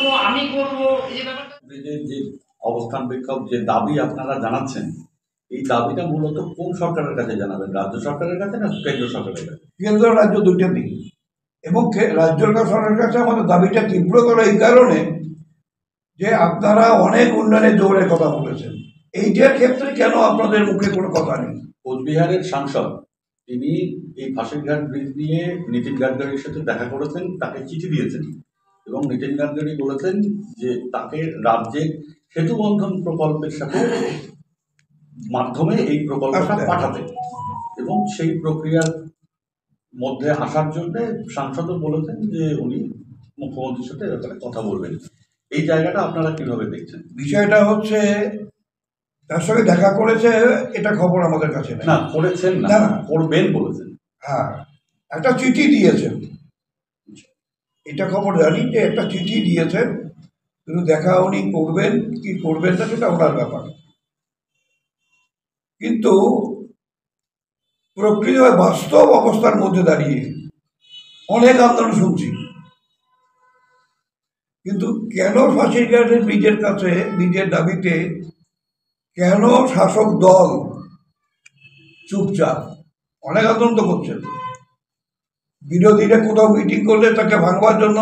করব, আমি করব, এই যে ব্যাপারটা যে অবস্থান বিক্ষোভ যে দাবি আপনারা জানাচ্ছেন, এই দাবিটা মূলত কোন সরকারের কাছে জানাবেন? রাজ্য সরকারের কাছে না কেন্দ্র সরকারের কাছে? কেন্দ্র রাজ্য দুইটা দিক, এবং রাজ্য সরকারের কাছে আমাদের দাবিটা তীব্র করা এই কারণে যে আপনারা অনেক উন্নয়নের জোরের কথা বলেছেন, এইটার ক্ষেত্রে কেন আপনাদের মুখে কোনো কথা নেই? কোচবিহারের সাংসদ তিনি এই ফাঁসিঘাট ব্রিজ নিয়ে নীতিন গাডকারির সাথে দেখা করেছেন, তাকে চিঠি দিয়েছেন এবং নীতিন গাডকারি বলেছেন যে তাকে রাজ্যের সেতু বন্ধন প্রকল্পের সাথে মাধ্যমে এই প্রকল্পটা পাঠাতে, এবং সেই প্রক্রিয়ার মধ্যে আসার জন্য সাংসদও বলেছেন যে উনি মুখ্যমন্ত্রীর সাথে ব্যাপারে কথা বলবেন। এই জায়গাটা আপনারা কিভাবে দেখছেন? বিষয়টা হচ্ছে তার সঙ্গে দেখা করেছে এটা খবর আমাদের কাছে না, করেছেন না, করবেন বলেছেন। হ্যাঁ, একটা চিঠি দিয়েছেন, এটা খবর জানি যে একটা চিঠি দিয়েছেন, কিন্তু দেখা উনি করবেন কি করবেন না সেটা ওনার ব্যাপার। কিন্তু প্রকৃত বাস্তব অবস্থার মধ্যে দাঁড়িয়ে অনেক আন্দোলন শুনছি, কিন্তু কেন ফাঁসিঘাটের ব্রিজের কাছে ব্রিজের দাবিতে কেন শাসক দল চুপচাপ? অনেক আন্দোলন তো করছেন, বিরোধীরা কোথাও মিটিং করলে তাকে ভাঙবার জন্য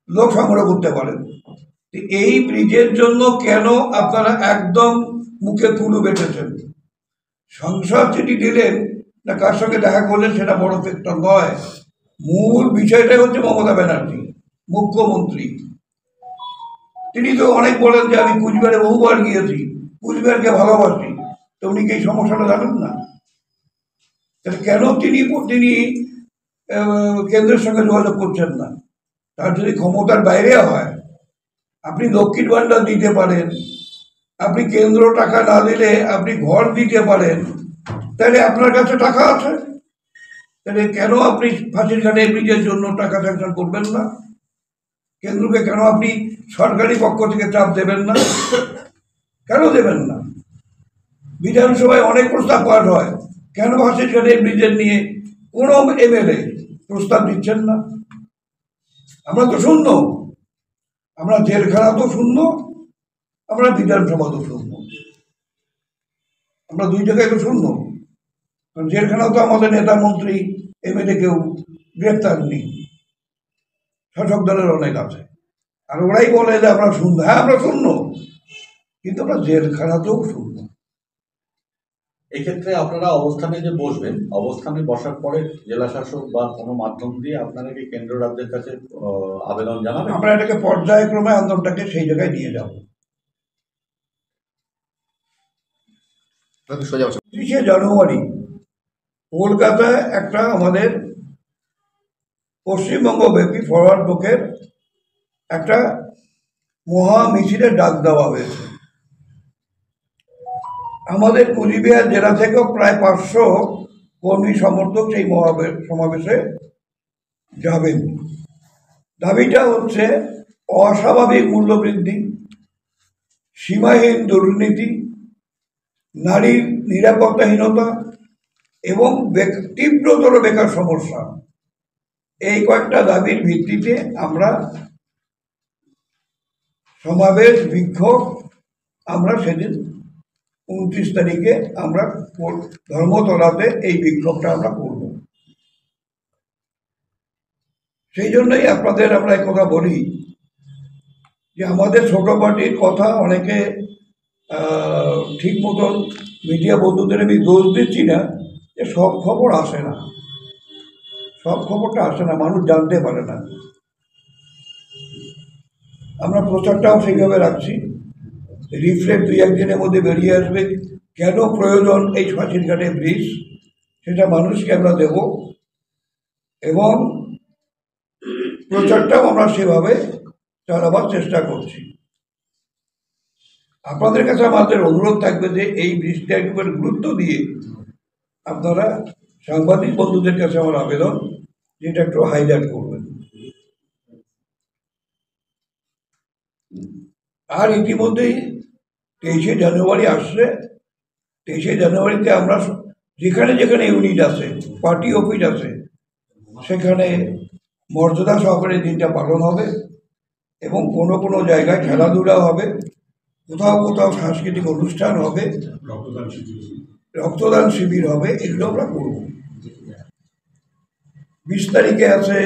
লোক সংগ্রহ করতে পারেন। এই ব্রিজের জন্য কেন আপনারা একদম মুখে কুলু বেঁধেছেন? সংসদ চিঠি দিলেন না কার সঙ্গে দেখা করলেন সেটা বড় ফ্যাক্টর নয়, মূল বিষয়টাই হচ্ছে মমতা ব্যানার্জি মুখ্যমন্ত্রী। তিনি তো অনেক বলেন যে আমি কুচবিহারে বহুবার গিয়েছি, কুচবিহারকে ভালোবাসি, তো উনি কি এই সমস্যাটা জানেন না? তাহলে কেন তিনি কেন্দ্রের সঙ্গে যোগাযোগ করছেন না? তার যদি ক্ষমতার বাইরে হয়, আপনি লক্ষ্মীর ভাণ্ডার দিতে পারেন, আপনি কেন্দ্র টাকা না দিলে আপনি ঘর দিতে পারেন, তাহলে আপনার কাছে টাকা আছে, তাহলে কেন আপনি ফাঁসিঘাটে ব্রিজের জন্য টাকা স্যাংশন করবেন না? কেন্দ্রকে কেন আপনি সরকারি পক্ষ থেকে চাপ দেবেন না? কেন দেবেন না? বিধানসভায় অনেক প্রস্তাব পাস হয়, কেন ফাঁসিঘাটে ব্রিজের নিয়ে কোনো এমএলএ প্রস্তাব দিচ্ছেন না? আমরা তো শূন্য, আমরা জেলখানা তো শূন্য, আমরা বিধানসভা তো শূন্য, আমরা দুই জায়গায় তো শূন্য। কারণ জেলখানাও তো আমাদের নেতা মন্ত্রী এমএলএ কেউ গ্রেপ্তার নেই, শাসক দলের অনেক আছে, আর ওরাই বলে যে আমরা শূন্য। হ্যাঁ, আমরা শূন্য, কিন্তু আমরা জেলখানাতেও শূন্য। এক্ষেত্রে আপনারা অবস্থানে যে বসবেন, অবস্থানে বসার পরে জেলা শাসক বা কোনো মাধ্যম দিয়ে আপনারা কি কেন্দ্র রাজ্যের কাছে আবেদন জানাবেন? আমরা এটাকে পর্যায়ক্রমে আন্দোলনটাকে সেই জায়গায় নিয়ে যাব। 30শে জানুয়ারি কলকাতায় একটা আমাদের পশ্চিমবঙ্গ ব্যাপী ফরওয়ার্ড ব্লকের একটা মহা মিছিলের ডাক দেওয়া হয়েছে। আমাদের কুচবিহার জেলা থেকেও প্রায় 500 কর্মী সমর্থক সেই সমাবেশে যাবেন। দাবিটা হচ্ছে অস্বাভাবিক মূল্যবৃদ্ধি, সীমাহীন দুর্নীতি, নারীর নিরাপত্তাহীনতা এবং তীব্রতর বেকার সমস্যা। এই কয়েকটা দাবির ভিত্তিতে আমরা সমাবেশ বিক্ষোভ আমরা সেদিন 29 তারিখে আমরা ধর্মতলাতে এই বিক্ষোভটা আমরা করব। সেই জন্যই আপনাদের আমরা এক কথা বলি যে আমাদের ছোট পার্টির কথা অনেকে ঠিক মতন মিডিয়া বন্ধুদের আমি দোষ দিচ্ছি না, যে সব খবর আসে না, সব খবরটা আসে না, মানুষ জানতে পারে না। আমরা প্রচারটাও সেইভাবে রাখছি, রিফ্লেক্ট 2-1 দিনের মধ্যে বেরিয়ে আসবে কেন প্রয়োজন এই ফাঁসিঘাটে ব্রিজ, সেটা মানুষকে আমরা দেব, এবং প্রচারটাও আমরা সেভাবে চালাবার চেষ্টা করছি। আপনাদের কাছে আমাদের অনুরোধ থাকবে যে এই ব্রিজটার উপর গুরুত্ব দিয়ে আপনারা সাংবাদিক বন্ধুদের কাছে আমার আবেদন, যেটা একটু হাইলাইট করবেন। আর ইতিমধ্যেই 23শে জানুয়ারি আসছে। 23শে জানুয়ারিতে আমরা যেখানে যেখানে ইউনিট আছে, পার্টি অফিস আছে, সেখানে মর্যাদা সহকারে দিনটা পালন হবে। এবং কোনো কোনো জায়গায় খেলাধুলা হবে, কোথাও কোথাও সাংস্কৃতিক অনুষ্ঠান হবে, রক্তদান শিবির হবে, এগুলো আমরা করব। 20 তারিখে আছে,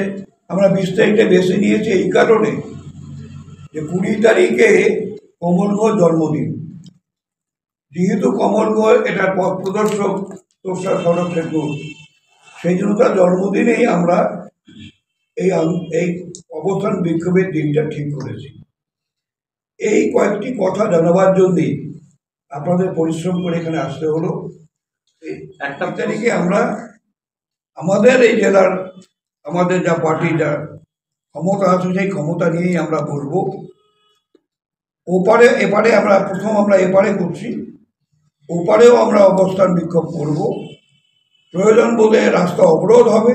আমরা 20 তারিখে বেছে নিয়েছি এই কারণে যে 20 তারিখে কমল ঘোষ জন্মদিন। যেহেতু কমল ঘোষ এটার পথ প্রদর্শক তোষা সড়ক সেতু, সেই জন্য তার জন্মদিনেই আমরা এই অবস্থান বিক্ষোভের দিনটা ঠিক করেছি। এই কয়েকটি কথা জানাবার জন্যই আপনাদের পরিশ্রম করে এখানে আসতে হলো। একটা তারিখে আমরা আমাদের এই জেলার আমাদের যা পার্টিটা ক্ষমতা আছে সেই ক্ষমতা নিয়েই আমরা বলবো। ওপারে এপারে আমরা এপারে করছি, ওপারেও আমরা অবস্থান বিক্ষোভ করব। প্রয়োজন বলে রাস্তা অবরোধ হবে,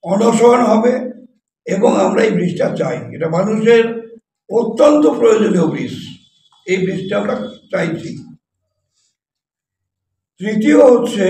অনশন হবে, এবং আমরা এই ব্রিজটা চাই। এটা মানুষের অত্যন্ত প্রয়োজনীয় ব্রিজ, এই ব্রিজটা আমরা চাইছি। তৃতীয় হচ্ছে